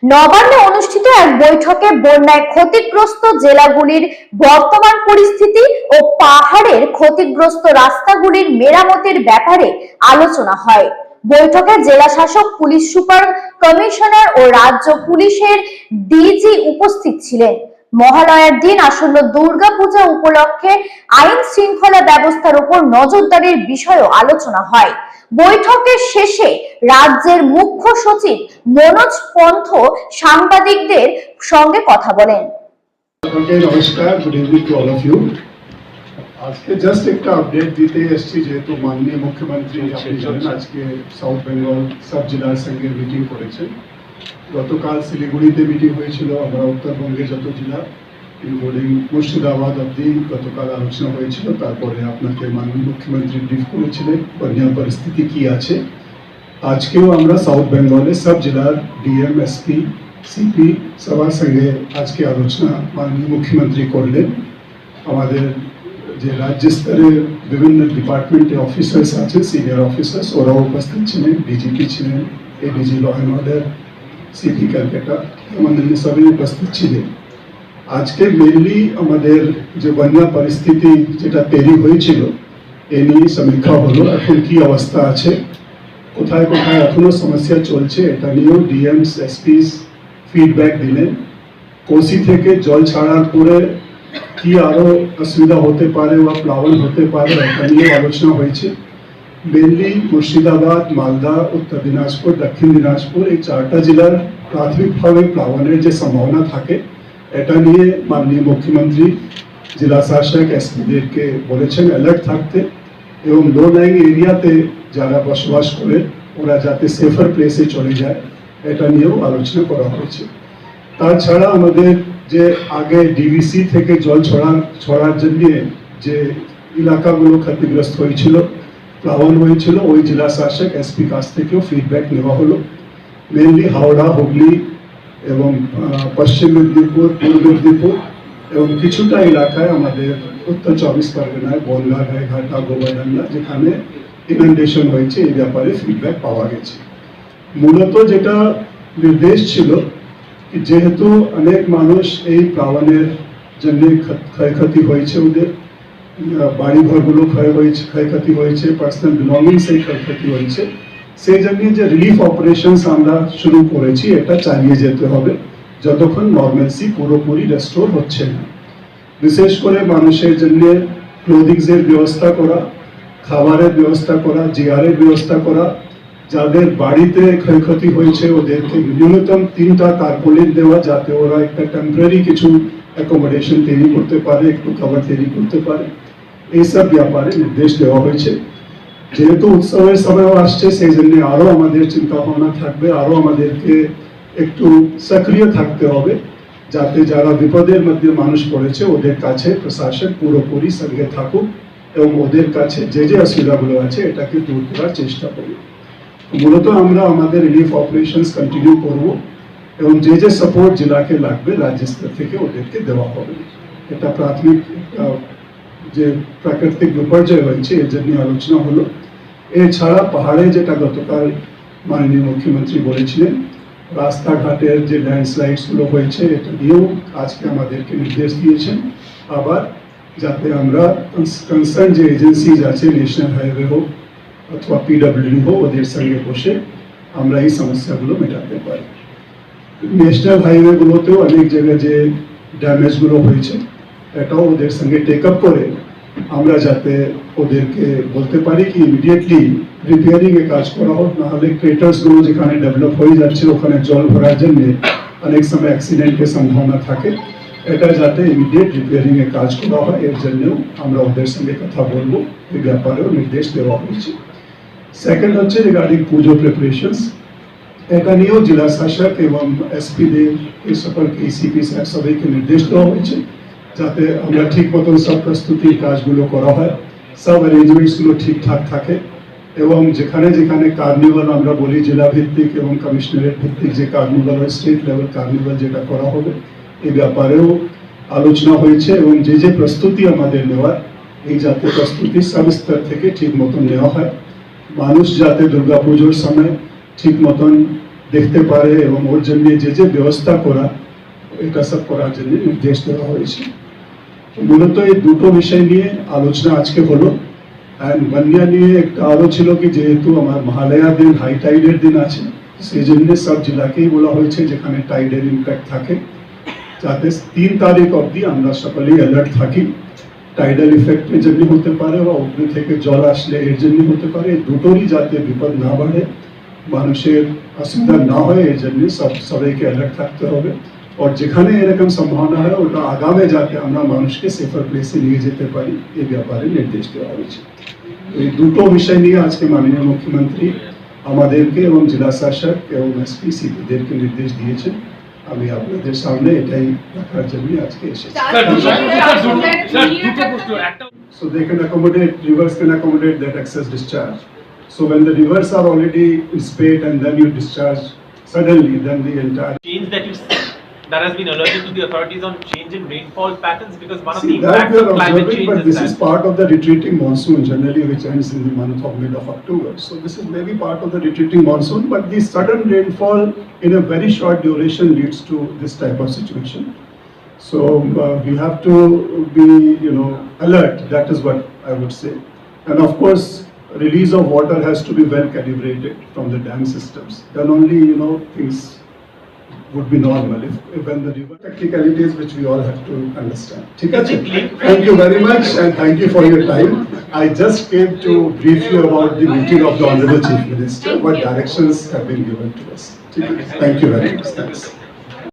নবান্নে অনুষ্ঠিত এক বৈঠকে বন্যায় ক্ষতিগ্রস্ত জেলাগুলির বর্তমান পরিস্থিতি ও পাহাড়ের ক্ষতিগ্রস্ত রাস্তাগুলির মেরামতের ব্যাপারে আলোচনা হয়। বৈঠকে জেলা শাসক, পুলিশ সুপার, কমিশনার ও রাজ্য পুলিশের ডিজি উপস্থিত ছিলেন। মহালয়ার দিন আসন্ন দুর্গাপূজা উপলক্ষে আইন শৃঙ্খলা ব্যবস্থার উপর নজরদারির বিষয়েও আলোচনা হয়। বৈঠকের শেষে রাজ্যের মুখ্য সচিব মনোজ পন্থ সাংবাদিকদের সঙ্গে কথা বলেন। নমস্কার, good evening to all of you. আজকে জাস্ট একটা আপডেট দিতে এসেছি, যেহেতু মাননীয় মুখ্যমন্ত্রী আপনি জানেন আজকে সাউথ বেঙ্গল সাব জেলার সঙ্গে মিটিং করেছেন। গতকাল শিলিগুড়িতে মিটিং হয়েছিল। আমরা উত্তরবঙ্গের যত জেলা ইনক্লুডিং মুর্শিদাবাদ অব্দি গতকাল আলোচনা হয়েছিল। তারপরে আপনাকে মাননীয় মুখ্যমন্ত্রী ব্রিফ করেছিলেন বন্যা পরিস্থিতি কি আছে। আজকেও আমরা সাউথ বেঙ্গলের সব জেলার ডিএম, এসপি, সিপি সবার সঙ্গে আজকে আলোচনা মাননীয় মুখ্যমন্ত্রী করলেন। আমাদের যে রাজ্য স্তরের বিভিন্ন ডিপার্টমেন্টে অফিসার্স আছে, সিনিয়র অফিসার্স, ওরাও উপস্থিত ছিলেন। ডিজিপি ছিলেন, ADG law and order, CP Calcutta, আমাদের সবাই উপস্থিত ছিলেন। আজকে মেনলি আমাদের যে বন্যা পরিস্থিতি যেটা তৈরি হয়েছিল এ নিয়ে সমীক্ষা হলো। এখন কি অবস্থা আছে, কোথায় কোথায় এখনো সমস্যা চলছে, এটা নিয়েও ডিএমস, এসপিস ফিডব্যাক দিলেন। কোসি থেকে জল ছাড়ার পরে কি আরো অসুবিধা হতে পারে বা প্লাবন হতে পারে, এটা নিয়ে আলোচনা হয়েছে। মেনলি মুর্শিদাবাদ, মালদা, উত্তর দিনাজপুর, দক্ষিণ দিনাজপুর এই চারটা জেলার প্রাথমিকভাবে প্লাবনের যে সম্ভাবনা থাকে এটা নিয়ে মাননীয় মুখ্যমন্ত্রী জেলা শাসক, এসপিদেরকে বলেছেন অ্যালার্ট থাকতে, এবং লো লাইং এরিয়াতে যারা বসবাস করে ওরা যাতে সেফার প্লেসে চলে যায় এটা নিয়েও আলোচনা করা হয়েছে। তাছাড়া আমাদের যে আগে ডিভিসি থেকে জল ছড়ার জন্য যে এলাকাগুলো ক্ষতিগ্রস্ত হয়েছিল, প্লাবন হয়েছিল, ওই জেলা শাসক, এসপি কাছ থেকেও ফিডব্যাক নেওয়া হলো। মেনলি হাওড়া, হুগলি এবং পশ্চিম মেদিনীপুর, পূর্ব মেদিনীপুর এবং কিছুটা এলাকায় আমাদের উত্তর 24 পরগনায় বনগাঁ, গাইঘাটা, গোবরডাঙ্গা যেখানে ইনন্ডেশন হয়েছে এই ব্যাপারে ফিডব্যাক পাওয়া গেছে। মূলত যেটা নির্দেশ ছিল যেহেতু অনেক মানুষ এই প্লাবনের জন্য ক্ষয়ক্ষতি হয়েছে, ওদের বাড়িঘরগুলো ক্ষয়ক্ষতি হয়েছে, পার্সোনাল বিলঙ্গিংস এই ক্ষয়ক্ষতি হয়েছে, সেই জন্য যে রিলিফ অপারেশনস আমরা শুরু করেছি এটা চালিয়ে যেতে হবে যতক্ষণ নর্মালসি পুরোপুরি রেস্টোর হচ্ছে না। বিশেষ করে মানুষের জন্য ক্লোদিংসের ব্যবস্থা করা, খাবারের ব্যবস্থা করা, জিআরের ব্যবস্থা করা, যাদের বাড়িতে ক্ষয়ক্ষতি হয়েছে ওদেরকে ন্যূনতম 3টা তারপলিন দেওয়া, যাতে ওরা একটা টেম্পোরারি কিছু অ্যাকোমোডেশন তৈরি করতে পারে, একটু খাবার তৈরি করতে পারে, এইসব ব্যাপারে নির্দেশ দেওয়া হয়েছে। যেহেতু উৎসবের সময় আসছে সেই জন্য আরো আমাদের চিন্তা ভাবনা থাকবে, আরো আমাদেরকে একটু সক্রিয় থাকতে হবে যাতে যারা বিপদের মধ্যে মানুষ পড়েছে ওদের কাছে প্রশাসন পুরোপুরি সঙ্গে থাকুক এবং ওদের কাছে যে যে অসুবিধাগুলো আছে এটাকে দূর করার চেষ্টা করব। মূলত আমরা আমাদের রিলিফ অপারেশনস কন্টিনিউ করব এবং যে যে সাপোর্ট জেলাকে লাগবে রাজ্য স্তর থেকে ওদেরকে দেওয়া হবে। এটা প্রাথমিক যে প্রাকৃতিক বিপর্যয় হয়েছে এর জন্য আলোচনা হলো। এছাড়া পাহাড়ে যেটা গতকাল মাননীয় মুখ্যমন্ত্রী বলেছিলেন, রাস্তাঘাটের যে ল্যান্ডস্লাইডস গুলো হয়েছে এটা নিয়েও আজকে আমাদেরকে নির্দেশ দিয়েছেন। আবার যাতে আমরা কনসার্ন যে এজেন্সিজ আছে, ন্যাশনাল হাইওয়ে হোক অথবা পিডব্লিউডি হোক, ওদের সঙ্গে বসে আমরা এই সমস্যাগুলো মেটাতে পারি। ন্যাশনাল হাইওয়েগুলোতেও অনেক জায়গায় যে ড্যামেজগুলো হয়েছে এটাও ওদের সঙ্গে টেক আপ করে আমরা যাতে ওদেরকে বলতে পারি কি ইমিডিয়েটলি রিপেয়ারিং এ কাজ করা হোক, নাহলে ক্রেটার্সগুলো যেখানে ডেভেলপ হয়ে যাচ্ছে ওখানে জল ভরার জন্য অনেক সময় অ্যাক্সিডেন্টের সম্ভাবনা থাকে, এটা যাতে ইমিডিয়েট রিপেয়ারিং এ কাজ করা হয় এর জন্যও আমরা ওদের সঙ্গে কথা বলবো, এই ব্যাপারেও নির্দেশ দেওয়া হয়েছে। সেকেন্ড হচ্ছে রিগার্ডিং পুজো প্রিপারেশনস, এটা নিয়েও জেলা শাসক এবং এসপিদের এই সকল এসিপি স্যার সবাইকে নির্দেশ দেওয়া হয়েছে যাতে আমরা ঠিক মতন সব প্রস্তুতির কাজগুলো করা হয়, সব অ্যারেঞ্জমেন্টসগুলো ঠিকঠাক থাকে এবং যেখানে যেখানে কার্নিভাল আমরা বলি জেলা ভিত্তিক এবং কমিশনারেট ভিত্তিক যে কার্নিভাল হয়, স্টেট লেভেল কার্নিভাল যেটা করা হবে এই ব্যাপারেও আলোচনা হয়েছে এবং যে যে প্রস্তুতি আমাদের নেওয়ার এই যাতে প্রস্তুতি সব স্তর থেকে ঠিক মতন নেওয়া হয়, মানুষ যাতে দুর্গাপুজোর সময় ঠিক মতন দেখতে পারে এবং ওর জন্য যে ব্যবস্থা করা এটা সব করার জন্য নির্দেশ দেওয়া হয়েছে। মূলত এই দুটো বিষয় নিয়ে আলোচনা আজকে হলো। অ্যান্ড বন্যা নিয়ে একটা আলো ছিল কি যেহেতু আমার মহালয়া দিন হাই টাইডের দিন আছে, সেই জন্য সব জেলাকেই বলা হয়েছে যেখানে টাইডের ইম্প্যাক্ট থাকে যাতে 3 তারিখ অবধি আমরা সকলেই অ্যালার্ট থাকি। টাইডাল ইফেক্টের জন্য হতে পারে বা উপরে থেকে জল আসলে এর জন্য হতে পারে, দুটোরই যাতে বিপদ না বাড়ে, মানুষের অসুবিধা না হয় এর জন্য সবাইকে অ্যালার্ট থাকতে হবে। আর যেখানে এরকম সম্ভাবনা হয় ওটা আগামে যাতে আমরা মানুষকে সেফার প্লেসে নিয়ে যেতে পারি এই ব্যাপারে নির্দেশ দেওয়া হয়েছে। এই দুটো বিষয় নিয়ে আজকে মাননীয় মুখ্যমন্ত্রী আমাদেরকে এবং জেলা শাসক এবং এসপি সিপিদেরকে নির্দেশ দিয়েছেন। আমি আপনাদের সামনে এটাই রাখার জন্য আজকে এসেছি। So they can accommodate, rivers can accommodate that excess discharge. So when the rivers are already in spate and then you discharge suddenly, then the entire change that has been alerted to the authorities on change in rainfall patterns, because one of the See, that impacts we of are climate observing, change but is this that is part of the retreating monsoon generally, which ends in the month of mid of October. So this is maybe part of the retreating monsoon, but the sudden rainfall in a very short duration leads to this type of situation. So we have to be, alert. That is what I would say. And of course, release of water has to be well calibrated from the dam systems. Then only, things would be normal if when the river technicalities which we all have to understand. Thank you very much and thank you for your time. I just came to brief you about the meeting of the Honorable Chief Minister, what directions have been given to us. Thank you very much. Thanks.